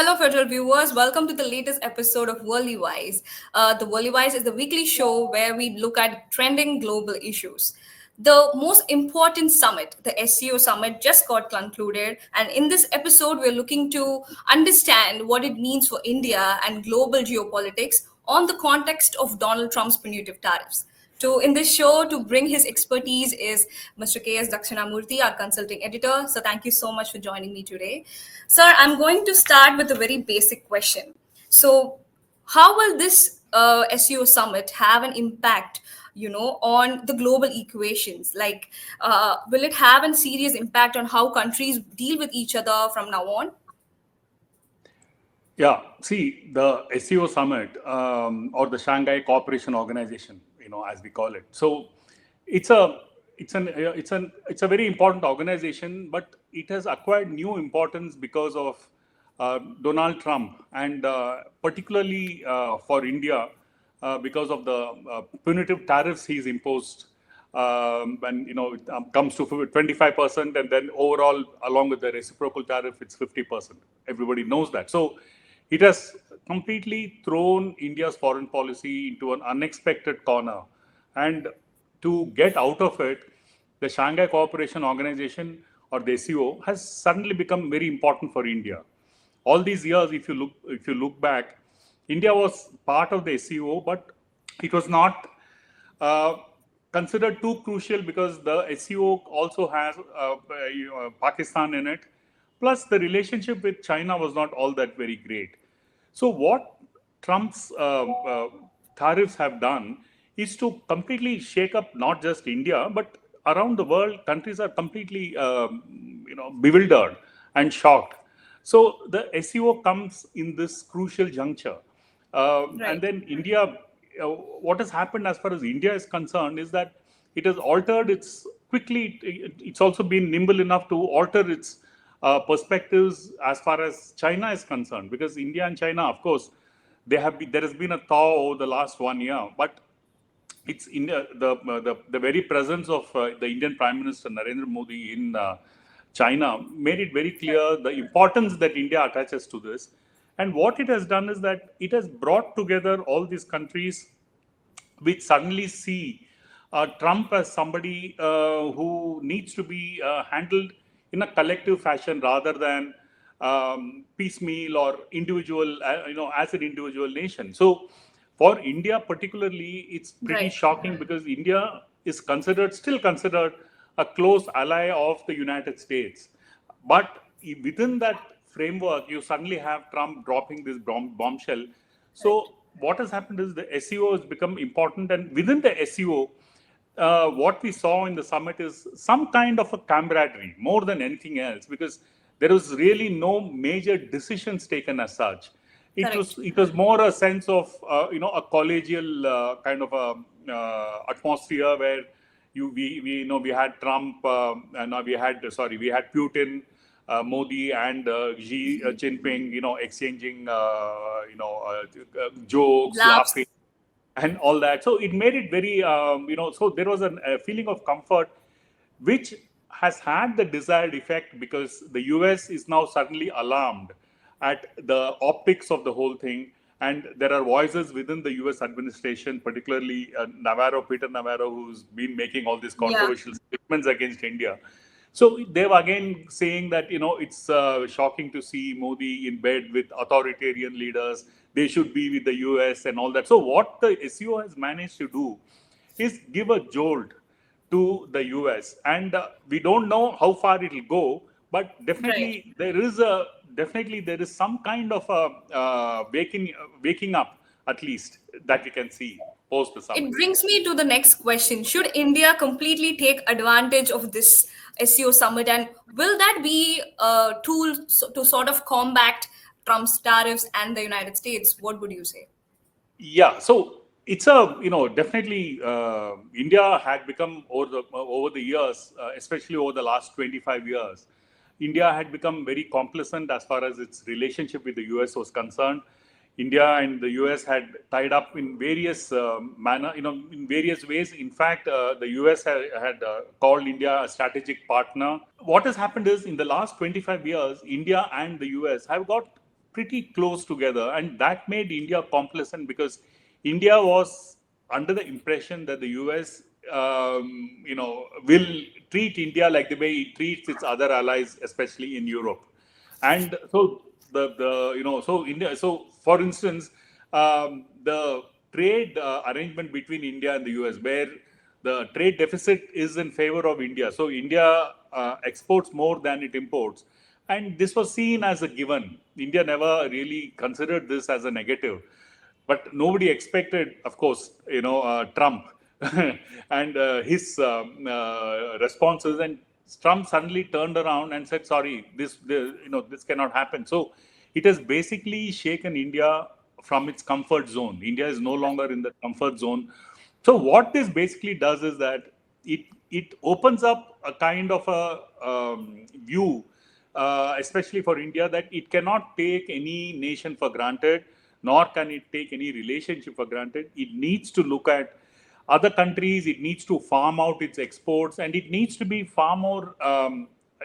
Hello, Federal viewers. Welcome to the latest episode of WorldlyWise. The WorldlyWise is the weekly show where we look at trending global issues. The most important summit, the SCO summit, just got concluded. And in this episode, we're looking to understand what it means for India and global geopolitics on the context of Donald Trump's punitive tariffs. In this show, to bring his expertise is Mr. K.S. Dakshina Murthy, our consulting editor. So thank you so much for joining me today. Sir, I'm going to start with a very basic question. So how will this SEO summit have an impact, on the global equations? Like, will it have a serious impact on how countries deal with each other from now on? Yeah, see, the SCO summit or the Shanghai Cooperation Organization, as we call it. So it's a very important organization, but it has acquired new importance because of Donald Trump, and particularly for India because of the punitive tariffs he's imposed. And it comes to 25%, and then overall, along with the reciprocal tariff, it's 50%. Everybody knows that. So it has completely thrown India's foreign policy into an unexpected corner. And to get out of it, the Shanghai Cooperation Organization, or the SCO, has suddenly become very important for India. All these years, if you look back, India was part of the SCO, but it was not considered too crucial because the SCO also has Pakistan in it. Plus, the relationship with China was not all that very great. So what Trump's tariffs have done is to completely shake up not just India, but around the world, countries are completely bewildered and shocked. So the SEO comes in this crucial juncture. And Right. then India, what has happened as far as India is concerned is that it has altered its quickly, it's also been nimble enough to alter its perspectives as far as China is concerned, because India and China, of course, there has been a thaw over the last 1 year, but it's India, the very presence of the Indian Prime Minister Narendra Modi in China made it very clear the importance that India attaches to this. And what it has done is that it has brought together all these countries which suddenly see Trump as somebody who needs to be handled in a collective fashion rather than piecemeal or individual, as an individual nation. So, for India particularly, it's pretty Right. shocking because India is still considered a close ally of the United States. But within that framework, you suddenly have Trump dropping this bombshell. Right. So what has happened is the SEO has become important, and within the SEO, what we saw in the summit is some kind of a camaraderie more than anything else, because there was really no major decisions taken as such. Correct. It was more a sense of a collegial kind of a atmosphere where we had Trump and we had Putin, Modi and Xi Jinping, exchanging jokes, Laughs. laughing, and all that. So it made it very, so there was a feeling of comfort, which has had the desired effect because the US is now suddenly alarmed at the optics of the whole thing. And there are voices within the US administration, particularly Peter Navarro, who's been making all these Yeah. controversial statements against India. So they were again saying that, it's shocking to see Modi in bed with authoritarian leaders. They should be with the US and all that. So what the SEO has managed to do is give a jolt to the US, and we don't know how far it will go, but Right. definitely there is some kind of a waking up, at least, that we can see post the It summit. brings me to the next question. Should India completely take advantage of this SEO summit, and will that be a tool to sort of combat Trump's tariffs and the United States? What would you say? Yeah, so it's a definitely India had become over the years, especially over the last 25 years, India had become very complacent as far as its relationship with the US was concerned. India and the US had tied up in various in various ways. In fact, the US had called India a strategic partner. What has happened is in the last 25 years, India and the US have got pretty close together, and that made India complacent because India was under the impression that the US, will treat India like the way it treats its other allies, especially in Europe. And so so India, so for instance, the trade arrangement between India and the US, where the trade deficit is in favor of India. So India exports more than it imports, and this was seen as a given. India never really considered this as a negative, but nobody expected, of course, Trump and his responses. And Trump suddenly turned around and said, "Sorry, this cannot happen." So it has basically shaken India from its comfort zone. India is no longer in the comfort zone. So what this basically does is that it opens up a kind of a view, especially for India, that it cannot take any nation for granted, nor can it take any relationship for granted. It needs to look at other countries. It needs to farm out its exports, and it needs to be far more,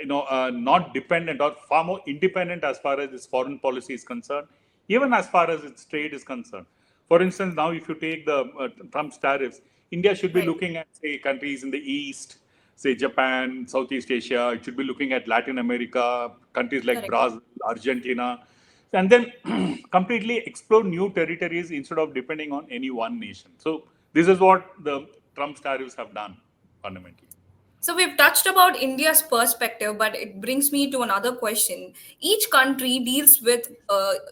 not dependent, or far more independent as far as its foreign policy is concerned, even as far as its trade is concerned. For instance, now if you take the Trump's tariffs, India should be Right. looking at, say, countries in the East, say Japan, Southeast Asia. It should be looking at Latin America, countries like Correct. Brazil, Argentina, and then completely explore new territories instead of depending on any one nation. So this is what the Trump's tariffs have done fundamentally. So we've touched about India's perspective, but it brings me to another question. Each country deals with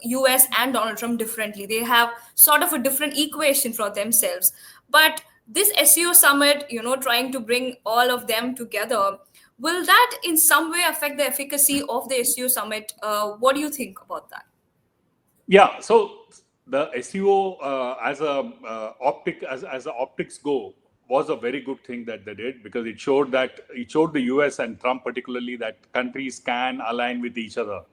US and Donald Trump differently. They have sort of a different equation for themselves. But this SEO summit, trying to bring all of them together, will that in some way affect the efficacy of the SEO summit? What do you think about that? Yeah, so the SEO as a as a optics go was a very good thing that they did, because it showed the US and Trump particularly that countries can align with each other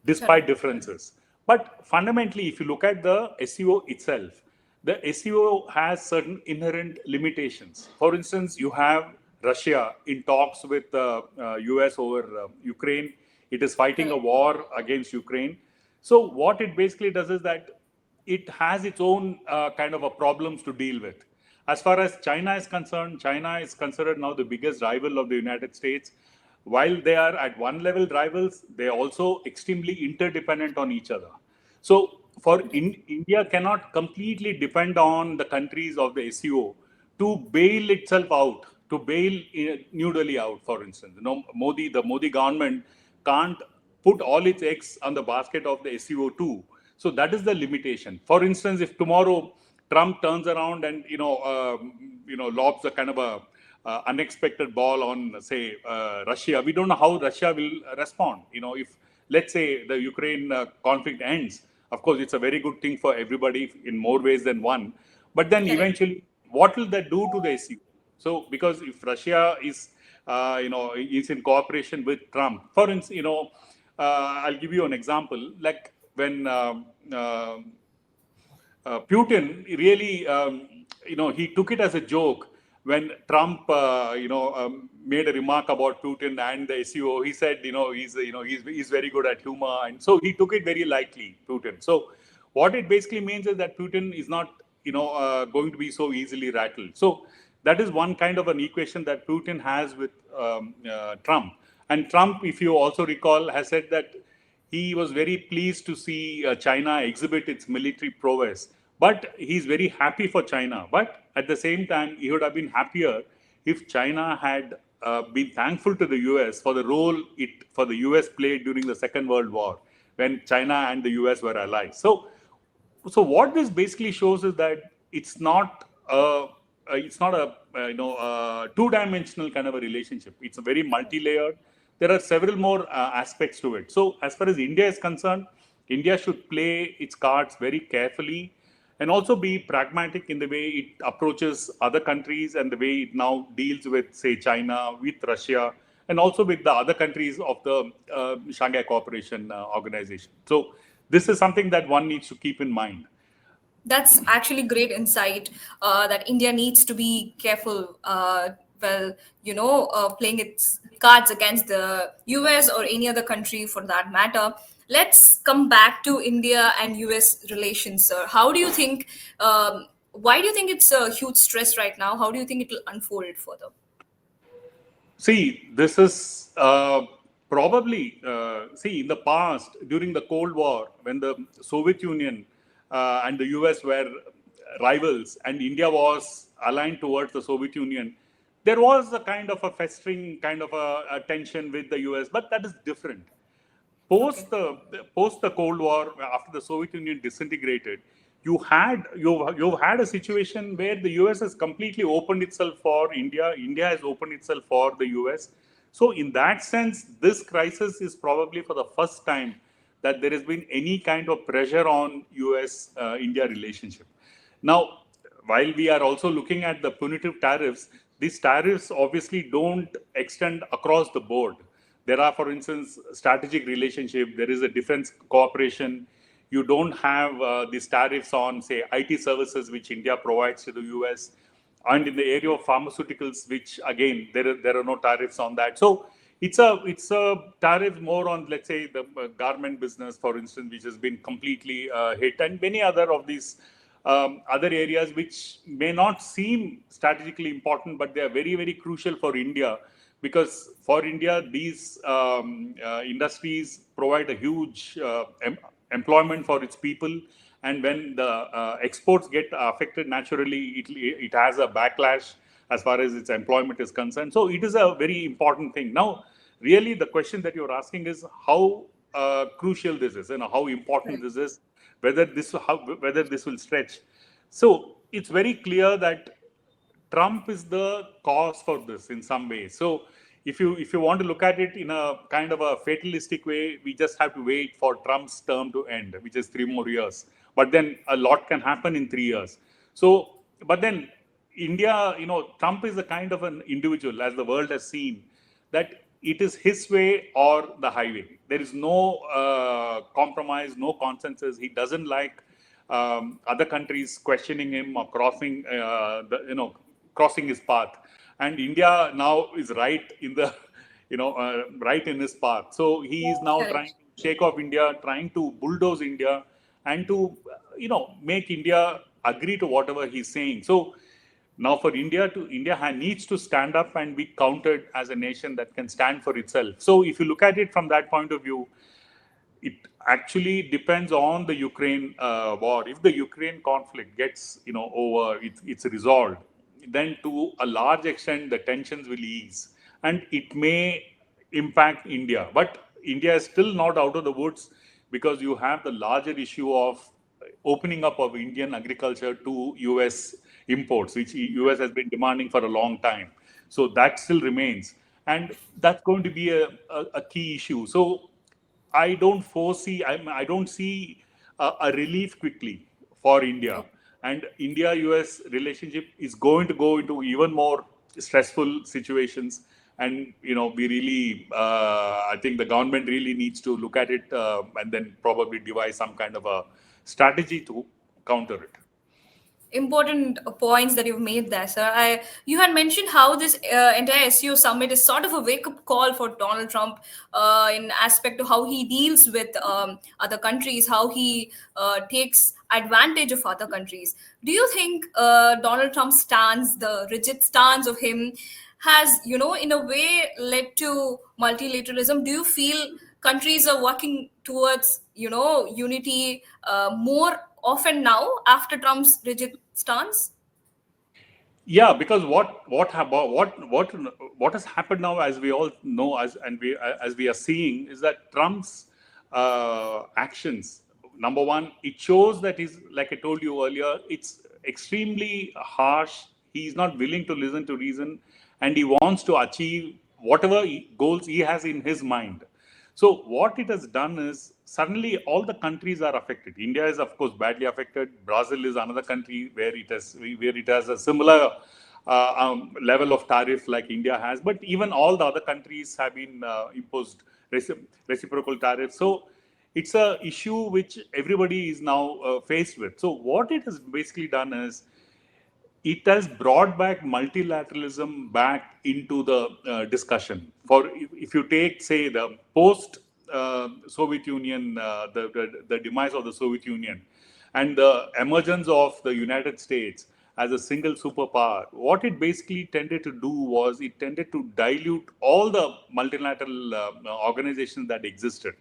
despite Correct. differences. But fundamentally, if you look at the SEO itself, the SEO has certain inherent limitations. For instance, you have Russia in talks with the US over Ukraine. It is fighting a Correct. war against Ukraine. So what it basically does is that it has its own kind of a problems to deal with. As far as China is concerned, China is considered now the biggest rival of the United States. While they are at one level rivals, they are also extremely interdependent on each other. So India cannot completely depend on the countries of the SEO to bail itself out, to bail New Delhi out, for instance. The Modi government can't put all its eggs on the basket of the SEO too. So that is the limitation. For instance, if tomorrow Trump turns around and lobs a kind of a unexpected ball on, say, Russia, we don't know how Russia will respond. If, let's say, the Ukraine conflict ends, of course, it's a very good thing for everybody in more ways than one. But then Correct. eventually, what will that do to the SEO? So, because if Russia is in cooperation with Trump, for instance, I'll give you an example. Like when Putin really, he took it as a joke when Trump, made a remark about Putin and the SEO. He said, he's very good at humor, and so he took it very lightly, Putin. So what it basically means is that Putin is not, going to be so easily rattled. So that is one kind of an equation that Putin has with Trump. And Trump, if you also recall, has said that he was very pleased to see China exhibit its military prowess. But he's very happy for China. But at the same time, he would have been happier if China had been thankful to the US for the role for the US played during the Second World War, when China and the US were allies. So what this basically shows is that it's not a two-dimensional kind of a relationship. It's a very multi-layered. There are several more aspects to it. So as far as India is concerned, India should play its cards very carefully and also be pragmatic in the way it approaches other countries and the way it now deals with, say, China, with Russia, and also with the other countries of the Shanghai Cooperation Organization. So this is something that one needs to keep in mind. That's actually great insight, that India needs to be careful, playing its cards against the US or any other country for that matter. Let's come back to India and US relations, sir. How do you think? Why do you think it's a huge stress right now? How do you think it will unfold further? See, this is probably, see, in the past, during the Cold War, when the Soviet Union and the US were rivals and India was aligned towards the Soviet Union, there was a kind of a festering kind of a tension with the US, but that is different. Okay. Post the Cold War, after the Soviet Union disintegrated, you've had a situation where the US has completely opened itself for India. India has opened itself for the US. So in that sense, this crisis is probably for the first time that there has been any kind of pressure on US India relationship. Now, while we are also looking at the punitive tariffs, these tariffs obviously don't extend across the board. There are, for instance, strategic relationship. There is a defense cooperation. You don't have these tariffs on, say, IT services, which India provides to the US, and in the area of pharmaceuticals, which again there are no tariffs on that. So it's a tariff more on, let's say, the garment business, for instance, which has been completely hit, and many other of these other areas which may not seem strategically important, but they are very, very crucial for India, because for India, these industries provide a huge employment for its people. And when the exports get affected, naturally, it has a backlash as far as its employment is concerned. So it is a very important thing. Now, really, the question that you're asking is how crucial this is, and how important Right. this is, whether this will stretch. So it's very clear that Trump is the cause for this in some way. So if you want to look at it in a kind of a fatalistic way, we just have to wait for Trump's term to end, which is 3 more years. But then a lot can happen in 3 years. So, but then India, Trump is a kind of an individual, as the world has seen, that it is his way or the highway. There is no compromise, no consensus. He doesn't like other countries questioning him or crossing his path. And India now is right in the, right in his path. So he is now trying Correct. to shake off India, trying to bulldoze India, and to, make India agree to whatever he's saying. So now for India needs to stand up and be counted as a nation that can stand for itself. So if you look at it from that point of view, it actually depends on the Ukraine war. If the Ukraine conflict gets, over, it's resolved, then to a large extent the tensions will ease, and it may impact India. But India is still not out of the woods, because you have the larger issue of opening up of Indian agriculture to US imports, which US has been demanding for a long time. So that still remains, and that's going to be a key issue. So I don't see a relief quickly for India. Okay. And India-US relationship is going to go into even more stressful situations. And, we really, I think the government really needs to look at it, and then probably devise some kind of a strategy to counter it. Important points that you've made there, sir. You had mentioned how this entire SEO summit is sort of a wake-up call for Donald Trump in aspect of how he deals with other countries, how he takes advantage of other countries. Do you think Donald Trump's stance, the rigid stance of him, has, in a way led to multilateralism? Do you feel countries are working towards, unity more often now after Trump's rigid stance? Yeah, because what has happened now, as we all know, as we are seeing, is that Trump's actions. Number one, it shows that he's, like I told you earlier, it's extremely harsh. He's not willing to listen to reason, and he wants to achieve whatever goals he has in his mind. So what it has done is, suddenly all the countries are affected. India is, of course, badly affected. Brazil is another country where it has a similar level of tariff like India has. But even all the other countries have been imposed reciprocal tariffs. So it's a issue which everybody is now faced with. So what it has basically done is, it has brought back multilateralism back into the discussion. For if you take, say, the post Soviet Union, the demise of the Soviet Union, and the emergence of the United States as a single superpower, what it basically tended to do was it tended to dilute all the multilateral organizations that existed.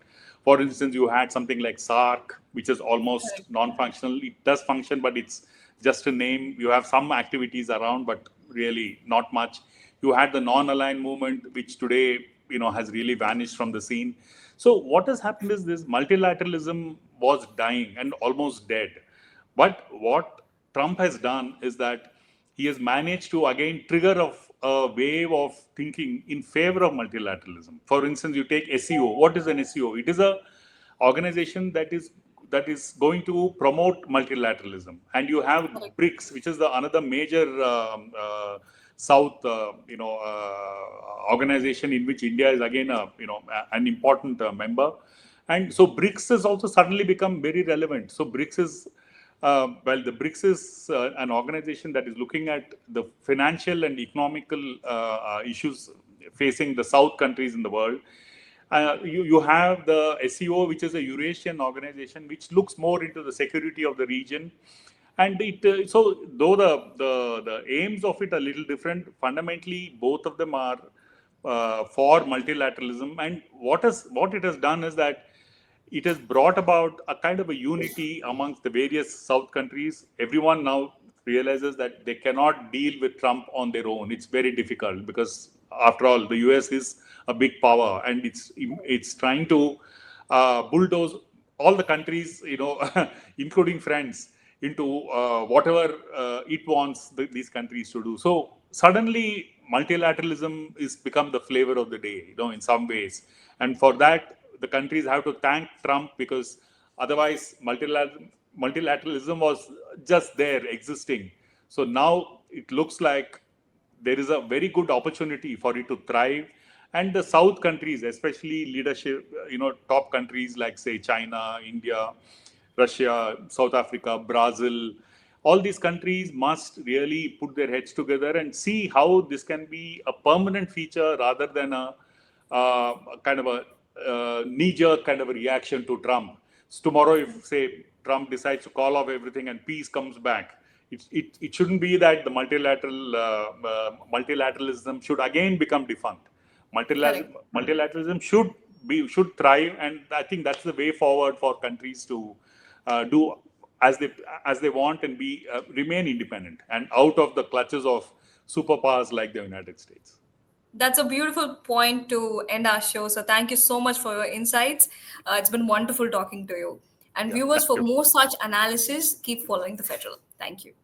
For instance, you had something like SARC, which is almost Correct. non-functional. It does function, but it's just a name. You have some activities around, but really not much. You had the non-aligned movement, which today has really vanished from the scene. So what has happened is this multilateralism was dying and almost dead. But what Trump has done is that he has managed to again trigger a wave of thinking in favor of multilateralism. For instance, you take SCO. What is an SCO? It is a organization that is going to promote multilateralism, and you have Correct. BRICS, which is the another major South, organization in which India is again an important member, and so BRICS has also suddenly become very relevant. So BRICS is the BRICS is an organization that is looking at the financial and economical issues facing the South countries in the world. You have the SCO, which is a Eurasian organization, which looks more into the security of the region. And so though the aims of it are a little different, fundamentally both of them are for multilateralism. And what it has done is that it has brought about a kind of a unity amongst the various South countries. Everyone now realizes that they cannot deal with Trump on their own. It's very difficult because, after all, the US is a big power, and it's trying to bulldoze all the countries, including friends, into whatever it wants these countries to do. So suddenly, multilateralism is become the flavor of the day, in some ways, and for that the countries have to thank Trump, because otherwise multilateralism was just there existing. So now it looks like there is a very good opportunity for it to thrive, and the South countries, especially leadership, top countries like, say, China, India, Russia, South Africa, Brazil, all these countries must really put their heads together and see how this can be a permanent feature rather than a kind of a knee-jerk kind of a reaction to Trump. So tomorrow, if, say, Trump decides to call off everything and peace comes back, it shouldn't be that the multilateralism should again become defunct. Correct. Multilateralism should thrive, and I think that's the way forward for countries to do as they want and be remain independent and out of the clutches of superpowers like the United States. That's a beautiful point to end our show. So, thank you so much for your insights. It's been wonderful talking to you. And Yeah, viewers, thank for you. more such analysis, keep following the Federal. Thank you.